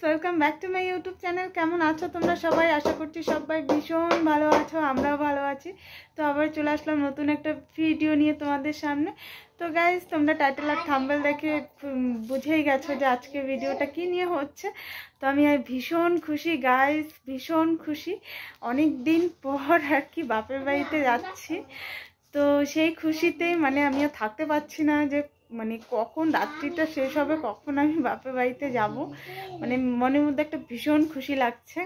Welcome back to my YouTube channel. কেমন আছো তোমরা সবাই? আশা করছি সবাই ভীষণ ভালো আছো, আমরাও ভালো আছি। তো আবার চলে আসলাম নতুন একটা ভিডিও নিয়ে তোমাদের সামনে। তো গাইজ, তোমরা টাইটেল আর থাম্বনেল দেখে বুঝেই গেছো যে আজকে ভিডিওটা কি নিয়ে হচ্ছে। তো আমি ভীষণ খুশি গাইজ, ভীষণ খুশি। অনেক দিন পর আর কি বাপের বাড়িতে যাচ্ছি। তো সেই খুশিতেই আমিও থাকতে পারছি না যে কখন রাত্রিটা শেষ হবে, কখন আমি বাপের বাড়িতে যাব। মনের মধ্যে একটা ভীষণ খুশি লাগছে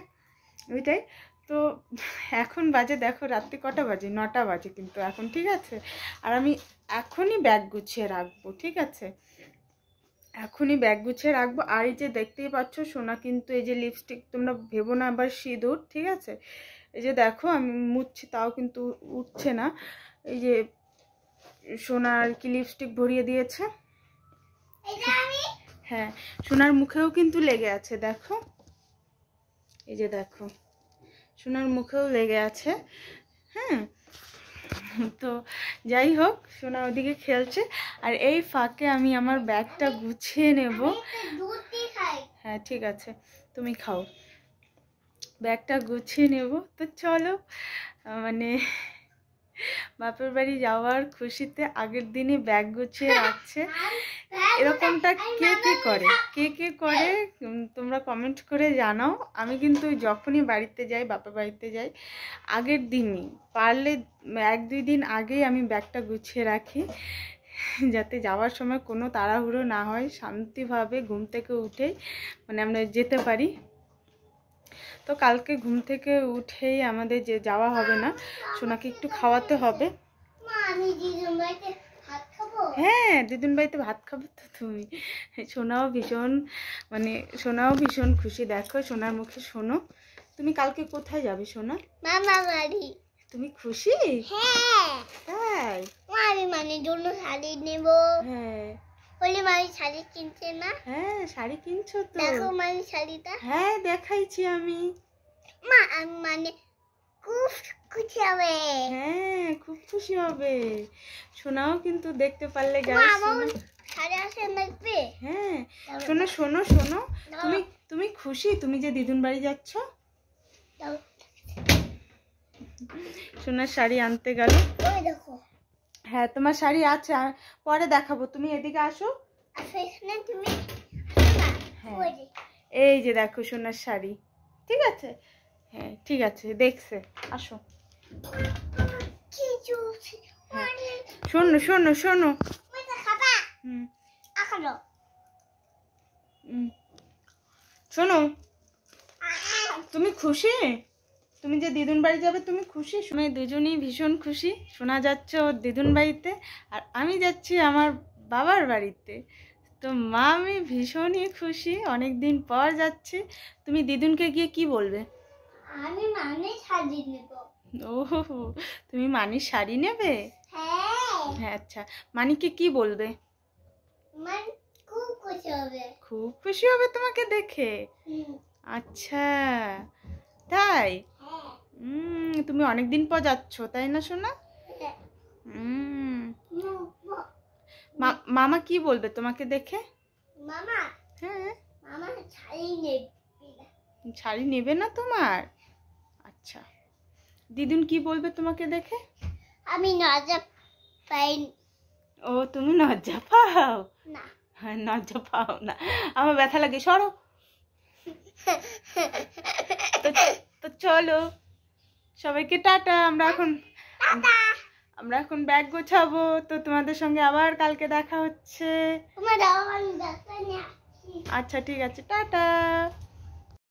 ওইটাই। তো এখন বাজে দেখো রাত্রি কটা বাজে, 9টা বাজে কিন্তু এখন, ঠিক আছে। আর আমি এখনই ব্যাগ গুছিয়ে রাখবো, ঠিক আছে, এখনই ব্যাগ গুছিয়ে রাখবো। আর এই যে দেখতেই পাচ্ছ সোনা কিন্তু এই যে লিপস্টিক, তোমরা ভেবো না আবার সিঁদুর, ঠিক আছে। এই যে দেখো আমি মুছছি তাও কিন্তু উঠছে না। এই যে সোনা আর কি লিপস্টিক ভরিয়ে দিয়েছে। হ্যাঁ, সোনার মুখেও কিন্তু লেগে আছে, দেখো এই যে দেখো সোনার মুখেও লেগে আছে। হ্যাঁ, তো যাই হোক, সোনা ওদিকে খেলছে আর এই ফাঁকে আমি আমার ব্যাগটা গুছিয়ে নেব। হ্যাঁ ঠিক আছে, তুমি খাও, ব্যাগটা গুছিয়ে নেব। তো চলো, বাপের বাড়ি যাওয়ার খুশিতে আগের দিনই ব্যাগ গুছিয়ে রাখছে। এরকমটা কে কে করে তোমরা কমেন্ট করে জানাও। আমি কিন্তু যখনই বাড়িতে যাই, বাপের বাড়িতে যাই, আগের দিনই পারলে 1-2 দিন আগেই আমি ব্যাগটা গুছিয়ে রাখি, যাতে যাওয়ার সময় কোনো তাড়াহুড়ো না হয়, শান্তিভাবে ঘুম থেকে উঠেই আমরা যেতে পারি। তো কালকে ঘুম থেকে উঠেই আমাদের যে যাওয়া হবে না, সোনাকে একটু খাওয়াতে হবে। হ্যাঁ, দিদুন বাড়িতে ভাত খাবো তো তুমি। সোনাও ভীষণ খুশি। দেখো সোনার মুখে শোনো। তুমি কালকে কোথায় যাবে সোনা? মামা বাড়ি। তুমি খুশি? হ্যাঁ তাই? আমি জন্য শাড়ি নেব। হ্যাঁ, বলে মামি শাড়ি কিনছে না? হ্যাঁ শাড়ি কিনছো তো? দেখো মামি শাড়িটা। হ্যাঁ দেখাইছি আমি। মা আমি খুব খুশি হবে। হ্যাঁ খুব খুশি হবে। সোনাও কিন্তু দেখতে পারলে শাড়ি আসে দেখবে। হ্যাঁ শোনো, তুমি খুশি তুমি যে দিদুন বাড়ি যাচ্ছ? সোনার শাড়ি আনতে গেল। দেখো, হ্যাঁ তোমার শাড়ি আছে, পরে দেখাবো, তুমি এদিকে আসো। তুমি এই যে দেখো সোনার শাড়ি, ঠিক আছে। হ্যাঁ ঠিক আছে, দেখছে, আসো। শোনো শোনো, তুমি খুশি তুমি যে দিদুন বাড়ি যাবে? তুমি খুশি? আমি দুজনেই ভীষণ খুশি। শোনা যাচ্ছে ওর দিদুন বাড়িতে আর আমি যাচ্ছি আমার বাবার বাড়িতে। তো মা আমি ভীষণই খুশি, অনেক দিন পর যাচ্ছি। তুমি দিদুনকে গিয়ে কি বলবে? আমি মানির শাড়ি নেব। ওহো, তুমি মানির শাড়ি নেবে? হ্যাঁ আচ্ছা, মানিকে কি বলবে? মানি খুব খুশি হবে। খুব খুশি হবে তোমাকে দেখে? আচ্ছা তাই? তুমি অনেকদিন পর যাচ্ছ তাই না সোনা? মামা কি বলবে তোমাকে দেখে? মামা, হ্যাঁ মামা শাড়ি নেবে। শাড়ি নেবে না তোমার? আচ্ছা, দিদুন কি বলবে তোমাকে দেখে? আমি লজ্জা পাই। ও তুমি লজ্জা পাও না? হ্যাঁ লজ্জা পাও না, আমার ব্যথা লাগে, সরো। তো চলো সবাইকে টাটা। আমরা এখন ব্যাগ গোছাবো। তো তোমাদের সঙ্গে আবার কালকে দেখা হচ্ছে। তোমার আচ্ছা ঠিক আছে, টাটা।